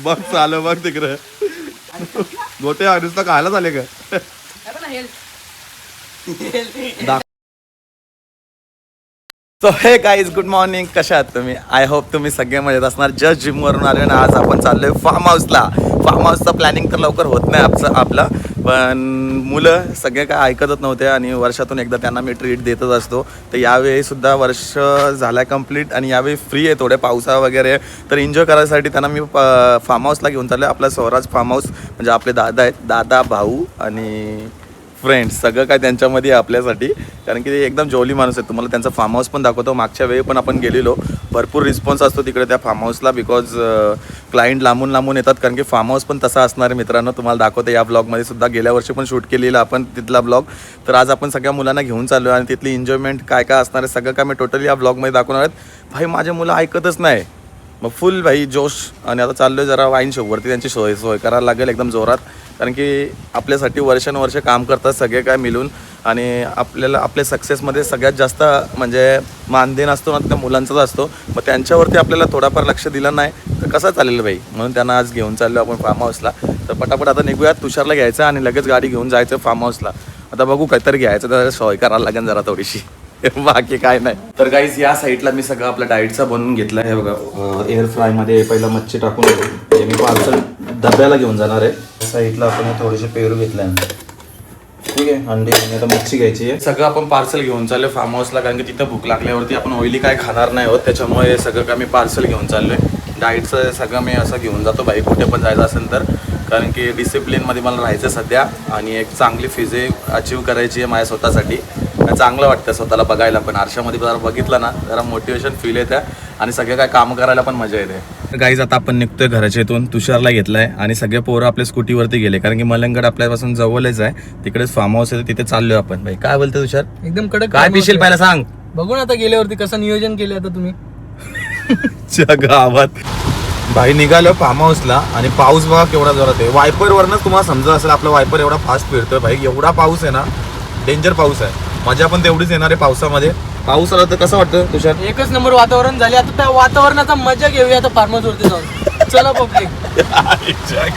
बघ चालू बघ तिकडे गोटे नुसतं खायला झाले का सो हे गाईज गुड मॉर्निंग. कशा आहात तुम्ही? आय होप तुम्ही सगळे मजेत असणार. जस्ट जिमवरून आले ना आज आपण चाललोय फार्म हाऊसला. फार्म हाऊसचं प्लॅनिंग तर लवकर होत नाही आपलं पण मुलं सगळे काय ऐकतच नव्हते आणि वर्षातून एकदा त्यांना मी ट्रीट देतच असतो. तर यावेळी सुद्धा वर्ष झालं आहे कंप्लीट आणि यावेळी फ्री आहे थोडे पावसा वगैरे तर एन्जॉय करायसाठी त्यांना मी फार्म हाऊसला घेऊन चाललो आहे. आपला स्वराज फार्म हाऊस म्हणजे आपले दादा आहेत, दादा भाऊ आणि फ्रेंड्स सगळं काय त्यांच्यामध्ये आहे आपल्यासाठी. कारण की ते एकदम जॉली माणूस आहेत. तुम्हाला त्यांचा फार्म हाऊस पण दाखवतो. मागच्या वेळी पण आपण गेलेलो, भरपूर रिस्पॉन्स असतो तिकडे त्या फार्म हाऊसला बिकॉज क्लायंट लांबून लांबून येतात. कारण की फार्म हाऊस पण तसा असणार आहे मित्रांनो. तुम्हाला दाखवतो या ब्लॉगमध्ये सुद्धा. गेल्या वर्षी पण शूट केलेला आपण तिथला ब्लॉग. तर आज आपण सगळ्या मुलांना घेऊन चाललो आणि तिथली एन्जॉयमेंट काय काय असणार आहे सगळं काय मी टोटली या ब्लॉगमध्ये दाखवणार आहेत. भाई माझे मुलं ऐकतच नाही मग फुल भाई जोश. आणि आता चाललो आहे जरा वाईन शॉपवरती त्यांची सोय करायला लागेल एकदम जोरात. कारण की आपल्यासाठी वर्षानुवर्ष काम करतात सगळे काय मिळून आणि आपल्याला आपल्या सक्सेसमध्ये सगळ्यात जास्त म्हणजे मानदेन असतो ना त्या मुलांचाच असतो. मग त्यांच्यावरती आपल्याला थोडाफार लक्ष दिलं नाही तर कसं चालेल बाई. म्हणून त्यांना आज घेऊन चाललो आपण फार्म हाऊसला. तर पटापट आता निघूयात. तुषारला घ्यायचं आणि लगेच गाडी घेऊन जायचं फार्म हाऊसला. आता बघू काहीतरी घ्यायचं तर सोय करायला लागेल जरा थोडीशी बाकी काय नाही. तर गाईज या साईडला मी सगळं आपल्या डाएटचा बनवून घेतला आहे बघा. एअर फ्रायमध्ये पहिला मच्छी टाकून हे मी पार्सल डब्याला घेऊन जाणार आहे. साईडला आपण थोडेसे पेरू घेतले आहे. ठीक आहे अंडी आणि आता मच्छी घ्यायची आहे. सगळं आपण पार्सल घेऊन चाललो फार्म हाऊसला. कारण की तिथं भूक लागल्यावरती आपण ऑइली काय खाणार नाही होत. त्याच्यामुळे हे सगळं काय मी पार्सल घेऊन चाललो आहे. डाएटचं सगळं मी असं घेऊन जातो बाई कुठे पण जायचं असेल तर. कारण की डिसिप्लिनमध्ये मला राहायचं सध्या आणि एक चांगली फिजिक अचीव करायची आहे माझ्या स्वतःसाठी. चांगलं वाटतं स्वतःला बघायला पण. आरशामध्ये जरा बघितलं ना जरा मोटिवेशन फील येतं आणि सगळे काय कामं करायला पण मजा येते. गाईज आता आपण निघतोय घराच्या इथून. तुषारला घेतलाय आणि सगळे पोरं आपल्या स्कूटीवरती गेले. कारण की मलंगड आपल्यापासून जवळच आहे. तिकडेच फार्म हाऊस आहे तिथे चाललोय आपण. भाई काय बोलतोय तुषार? एकदम कडक. काय पिशील पहिला सांग. बघू ना आता गेल्यावरती कसं नियोजन केलं आता तुम्ही गावात भाई निघालो फार्म हाऊसला आणि पाऊस बघा केवढा जोरात आहे. वायपरवरनच तुम्हाला समजत असेल आपला वायपर एवढा फास्ट फिरतोय भाई. एवढा पाऊस आहे ना डेंजर पाऊस आहे. मजा पण तेवढीच येणार आहे पावसामध्ये. पाऊस आला तर कसं वाटतं तुषार? एकच नंबर वातावरण झाले. आता त्या वातावरणाचा मजा घेऊया आता फार्म हाऊस वरती जाऊन. चला पब्लिक.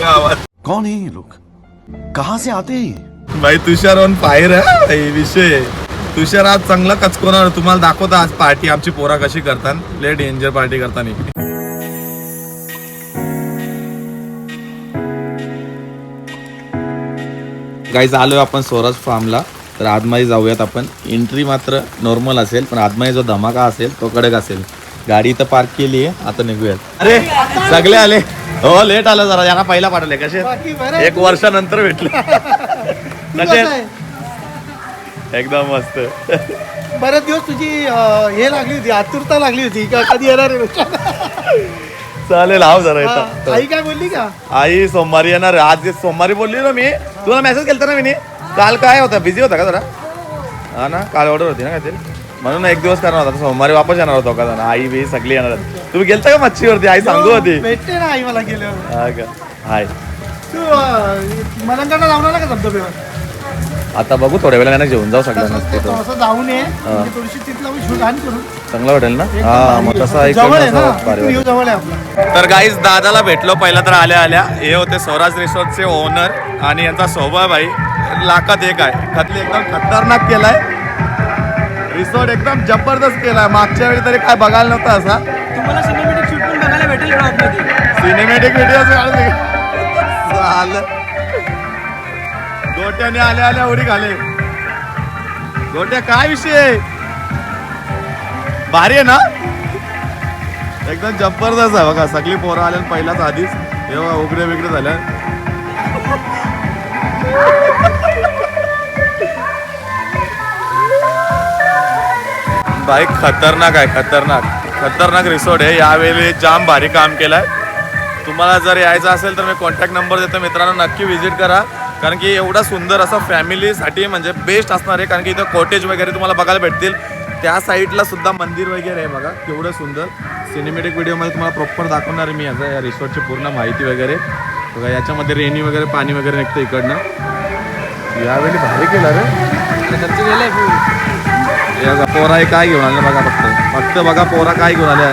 गावात कौन है ये लोग? कहाँ से आते हैं? भाई तुषार ऑन फायर आहे भाई विषय. तुषार आज चांगला कचकोणार. तुम्हाला दाखवतो आज पार्टी आमची पोरा कशी करतात. लय डेंजर पार्टी करताना. गाईज आलोय आपण स्वराज फार्मला. तर आतमध्ये जाऊयात आपण. एंट्री मात्र नॉर्मल असेल पण आतमध्ये जो धमाका असेल तो कडक असेल. गाडी इथं पार्क केली आहे. आता निघूयात. अरे सगळे आले. हो लेट आलं जरा. यांना पहिला पाठवले. कसे 1 वर्षानंतर भेटले. कसे एकदम मस्त. बरेच दिवस तुझी हे लागली होती आतुरता लागली होती का कधी येणार आहे. चालेल हाव जरा येतात. आई काय बोलली का? आई सोमवारी येणार. आज सोमवारी बोलली ना मी. तुला मेसेज केलता ना मी. काल काय होता बिझी होता का जरा? हा ना काल ऑर्डर होती ना काहीतरी म्हणून 1 दिवस करणार होता. सोमवारी वापस येणार होतो का जरा. आई बी सगळी येणार. तुम्ही गेलता का मच्छीवरती? आई सांगू होती. भेटते ना आई मला गेल्यावर. हा का हाय. तू मलंगडला जाऊन आला का धबधब्यावर? आता बघू थोड्या वेळाने जेवून जाऊ सगळ्यांना. असं जाऊन ये थोडीशी तिथला शूट आणि करून चांगलं वाटेल ना. हा मग तसं जवळ आहे ना. ऐकलं. जवळ आहे आपला. तर गाईज दादाला भेटलो पहिला तर आल्या आल्या. हे होते स्वराज रिसॉर्टचे ओनर आणि यांचा स्वभाव भाई लाखात एक आहे. खतली एकदम खतरनाक केलाय. रिसॉर्ट एकदम जबरदस्त केलाय. मागच्या वेळी तरी काय बघायला नव्हतं असा. तुम्हाला सिनेमॅटिक शूट पण बघायला भेटेल ब्लॉगमध्ये. सिनेमॅटिक व्हिडिओ गोट्याने आल्या आल्या उडी घाले. गोट्या काय विषय आहे? भारी आहे ना एकदम जबरदस्त आहे बघा. सगळी पोरं आल्या पहिलाच आधीच. हे उघडे वेगळे झाल्या. भाई खतरनाक आहे. खतरनाक रिसॉर्ट आहे. यावेळी जाम भारी काम केलंय. तुम्हाला जर यायचं असेल तर मी कॉन्टॅक्ट नंबर देतो मित्रांनो. नक्की व्हिजिट करा. कारण की एवढा सुंदर असा फॅमिलीसाठी म्हणजे बेस्ट असणार आहे. कारण की इथं कॉटेज वगैरे तुम्हाला बघायला भेटतील. त्या साईडला सुद्धा मंदिर वगैरे आहे बघा केवढं सुंदर. सिनेमॅटिक व्हिडिओमध्ये तुम्हाला प्रॉपर दाखवणार आहे मी याचा या रिसॉर्टची पूर्ण माहिती वगैरे बघा. याच्यामध्ये रेनी वगैरे पाणी वगैरे निघतं इकडनं. यावेळी भारी केलं रे. या पोरा काय घेऊन आले बघा. फक्त बघा पोरा काय घेऊन आल्या.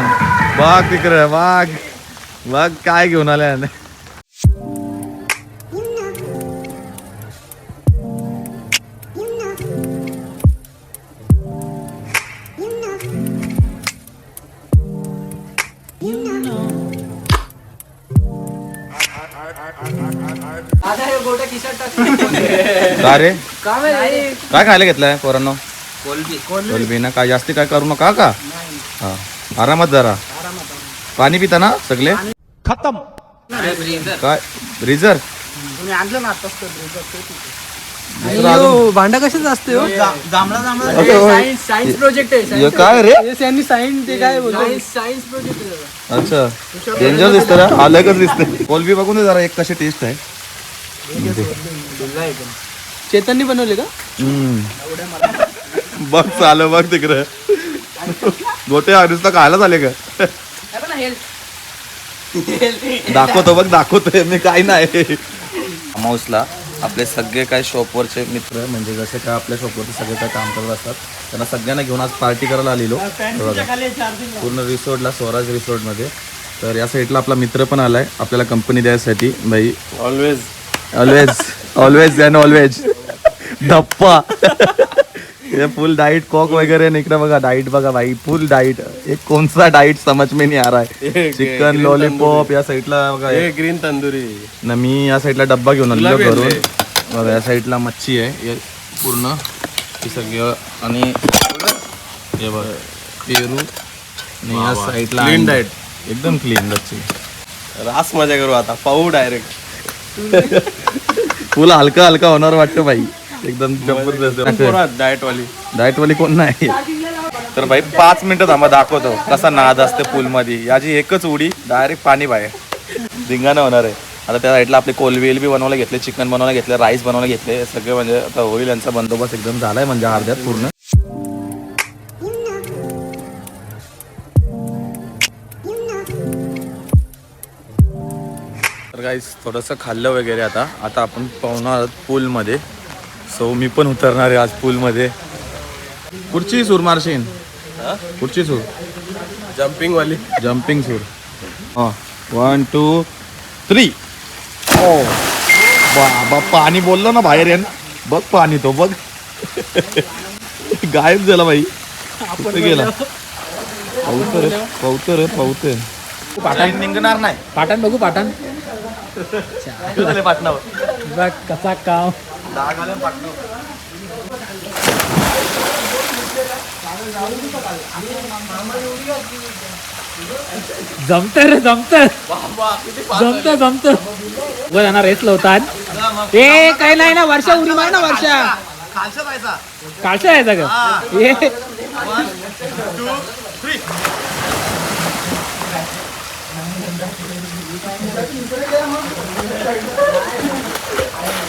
बघ तिकडे बघ काय घेऊन आल्या. का रे काय खायला घेतलंय पोरांनो? कोलबी ना. काय जास्ती काय करू नका का? हा आरामात जरा. पाणी पिता ना सगळे? खत्म. काय ब्रीजर तुम्ही आणलं ना आताच तर भांडा कशाच असते हो? सायन्स प्रोजेक्ट आहे. हे काय रे? यांनी सायन्स ते काय बोलतो सायन्स प्रोजेक्ट. अच्छा डेंजर दिसतं ना. अलगच दिसते. कोलबी बघून दे जरा एक कशी टेस्ट आहे. चेतननी बनवले का? बघ चालं बघ तिकडं. गोटे नुसतं खायला झाले का? दाखवतो बघ दाखवतोय मी. काय नाही माऊसला आपले सगळे काय शॉपवरचे मित्र म्हणजे जसे काय आपल्या शॉपवरचे सगळे काय काम करत असतात त्यांना सगळ्यांना घेऊन आज पार्टी करायला आलेलो. बघा पूर्ण रिसॉर्टला स्वराज रिसॉर्टमध्ये. तर या साईडला आपला मित्र पण आलाय आपल्याला कंपनी द्यायसाठी. भाई always always always and always धप्पा. ये फुल डाइट कॉक वगैरह निकला बघा. डाइट बघा भाई फुल डाइट. एक कौन सा डाइट समझ में नहीं आ रहा है. चिकन लॉलीपॉप या साईडला बघा. ग्रीन तंदुरी ना मी या साईडला डब्बा घेऊन आलेलो घरून. बघा या साईडला मच्छी आहे हे पूर्ण ही सगळं. आणि हे बघा पेरू. आणि या साईडला क्लीन डाएट. एकदम क्लीन मच्छी. रास मजा करू आता. पाहू डायरेक्ट. फुल हलका हलका होणार वाटतं भाई. एकदम जबरदस्त डाएट वाली. डाएट वाली कोण नाही. तर भाई 5 मिनिटं थांबा दाखवतो कसा नाद असते पूल मध्ये. याची एकच उडी डायरेक्ट पाणी बाहेर धिंगाणं होणार आहे. आता त्या साईडला आपले कोलबी बी बनवायला घेतले, चिकन बनवायला घेतले, राईस बनवायला घेतले सगळे. म्हणजे आता होईल यांचा बंदोबस्त एकदम झालाय म्हणजे अर्ध्यात पूर्ण. तर गाईस थोडंसं खाल्लं वगैरे आता आपण पाहणार पूलमध्ये. सो मी पण उतरणार आहे आज पूलमध्ये. कुठची सूर मारशीन? कुठची सूर? जम्पिंग वाली. जम्पिंग सूर. हां 1 2 3. ओ बाबा पाणी बोललो ना बाहेर येन. बघ पाणी तो बघ. गायब झाला भाई. कुठे गेला? पावतर पाटाण निघणार नाही. पाटण बघू पाटण. पाटणावर बघ कसा काम. जमत रे जमत वर जाणार रेस लावतात. ए काही नाही ना वर्षा उडी मार ना वर्षा. कालचा यायचा का? ए 1 2 3.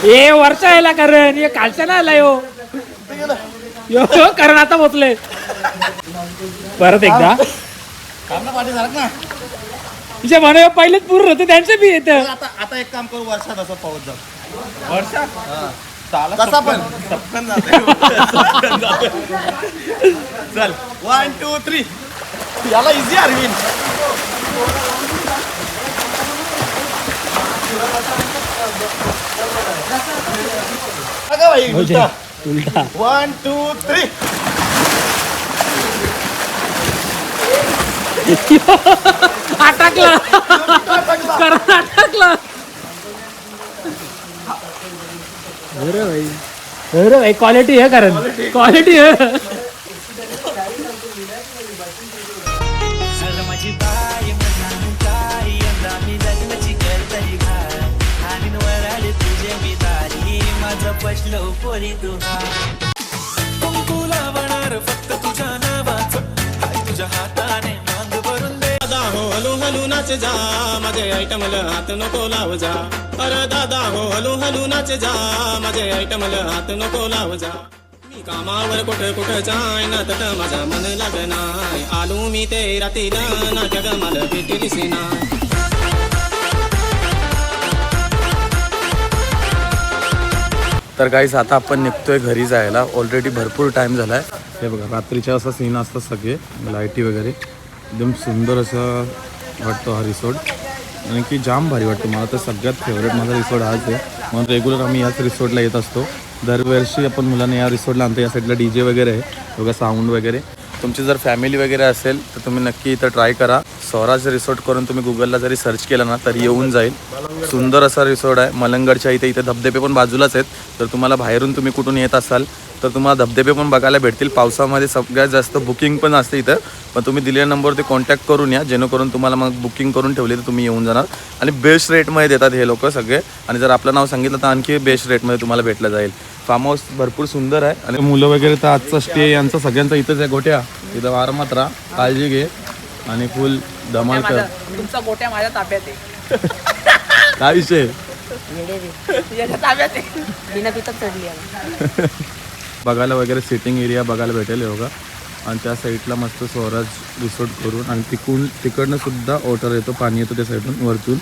ए वर्षा यायला कारण ये कालचा ना आला यो कारण आता पोचले. परत एकदा तिच्या म्हणे पहिलेच पूर्ण होते त्यांचं बी येत. आता एक काम करू वर्षात असं पाऊस जाऊ. वर्षा कसा पण चल 1 2 3. याला इझी अरविंद. भाई उलटा उलटा 1 2 3. अटकला करण अटकला. अरे भाई क्वालिटी है करण क्वालिटी है. हलू हलू नाच जा माझे आयटमला हात नको लाव जा. अरे दादा हो हलू हलू नाच जा माझे आयटमला हात नको लाव जा. मी कामावर कुठं कुठं जाय ना तट माझा मन लागनाय. आलू मी ते रात्रीला ना जग मला भेटेलीस ना. तर गाईस आता आपण निघतोय घरी जायला. ऑलरेडी भरपूर टाइम झालाय. हे बघा रात्रीच्या असा सीन असतात सगळे लाईटी वगैरे. एकदम सुंदर असं वाटतो हा रिसॉर्ट. आणि की जाम भारी वाटतो. मला तर सगळ्यात फेवरेट माझा रिसॉर्ट हाच आहे. म्हणून रेग्युलर आम्ही याच रिसॉर्टला येत असतो. दरवर्षी आपण मुलांना या रिसॉर्टला आणतो. या साईडला DJ वगैरे आहे बघा साऊंड वगैरे. तुमची जर फॅमिली वगैरे असेल तर तुम्ही नक्की इथं ट्राय करा. स्वराज रिसॉर्ट करून तुम्ही गुगलला जरी सर्च केलं ना तरी येऊन जाईल. सुंदर असा रिसॉर्ट आहे. मलंगडच्या इथे धबधबे पण बाजूलाच आहेत. तर तुम्हाला बाहेरून तुम्ही कुठून येत असाल तर तुम्हाला धबधबे पण बघायला भेटतील. पावसामध्ये सगळ्यात जास्त बुकिंग पण असते इथं. पण तुम्ही दिलेल्या नंबरवरती कॉन्टॅक्ट करून या, जेणेकरून तुम्हाला मग बुकिंग करून ठेवली तर तुम्ही येऊन जाणार. आणि बेस्ट रेटमध्ये देतात हे लोक सगळे. आणि जर आपलं नाव सांगितलं तर आणखी बेस्ट रेटमध्ये तुम्हाला भेटलं जाईल. फार्म हाऊस भरपूर सुंदर आहे. आणि मुलं वगैरे तर आजचा स्टे यांचा सगळ्यांचा इथंच आहे. गोट्या इथं आरामात राहा, काळजी घे आणि फुल धमाल कर. तुमचा गोट्या माझ्या ताब्यात आहे. काय विषय तुझ्या ताब्यात आहे. बिना पितात चढली आहे. बघायला वगैरे सिटिंग एरिया बघायला भेटेल बघा. आणि त्या साईडला मस्त स्वराज रिसॉर्ट करून आणि तिकडनं सुद्धा वॉटर येतो, पाणी येतो त्या साईडून वरतून.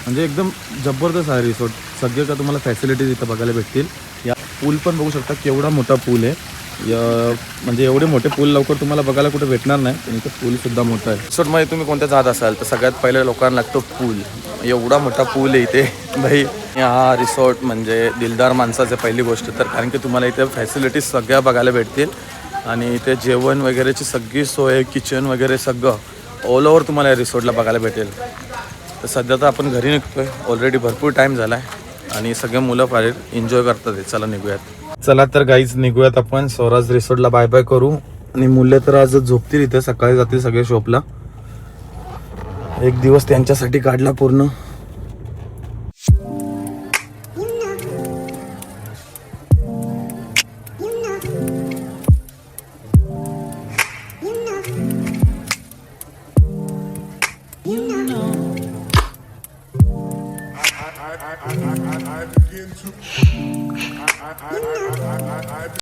म्हणजे एकदम जबरदस्त आहे रिसॉर्ट. सगळे का तुम्हाला फॅसिलिटीज इथं बघायला भेटतील. या पूल पण बघू शकता केवढा मोठा पूल आहे. म्हणजे एवढे मोठे पूल लवकर तुम्हाला बघायला कुठे भेटणार नाही. पण इथं पूलसुद्धा मोठा आहे. रिसॉर्टमध्ये तुम्ही कोणत्या जात असाल तर सगळ्यात पहिले लोकांना लागतो पूल. एवढा मोठा पूल आहे इथे भाई. हा रिसॉर्ट म्हणजे दिलदार माणसाचं पहिली गोष्ट तर, कारण की तुम्हाला इथे फॅसिलिटीज सगळ्या बघायला भेटतील. आणि इथे जेवण वगैरेची सगळी सोय, किचन वगैरे सगळं ऑल ओव्हर तुम्हाला या रिसॉर्टला बघायला भेटेल. तर सध्या तर आपण घरी निघतोय. ऑलरेडी भरपूर टाईम झाला आहे आणि सगळे मुलं फार एन्जॉय करतात. चला निघूयात. चला तर गाईज निघूयात आपण. स्वराज रिसॉर्टला बाय बाय करू. आणि मुलं तर आज झोपतील इथे, सकाळी जातील सगळे शॉपला. एक दिवस त्यांच्यासाठी काढला पूर्ण.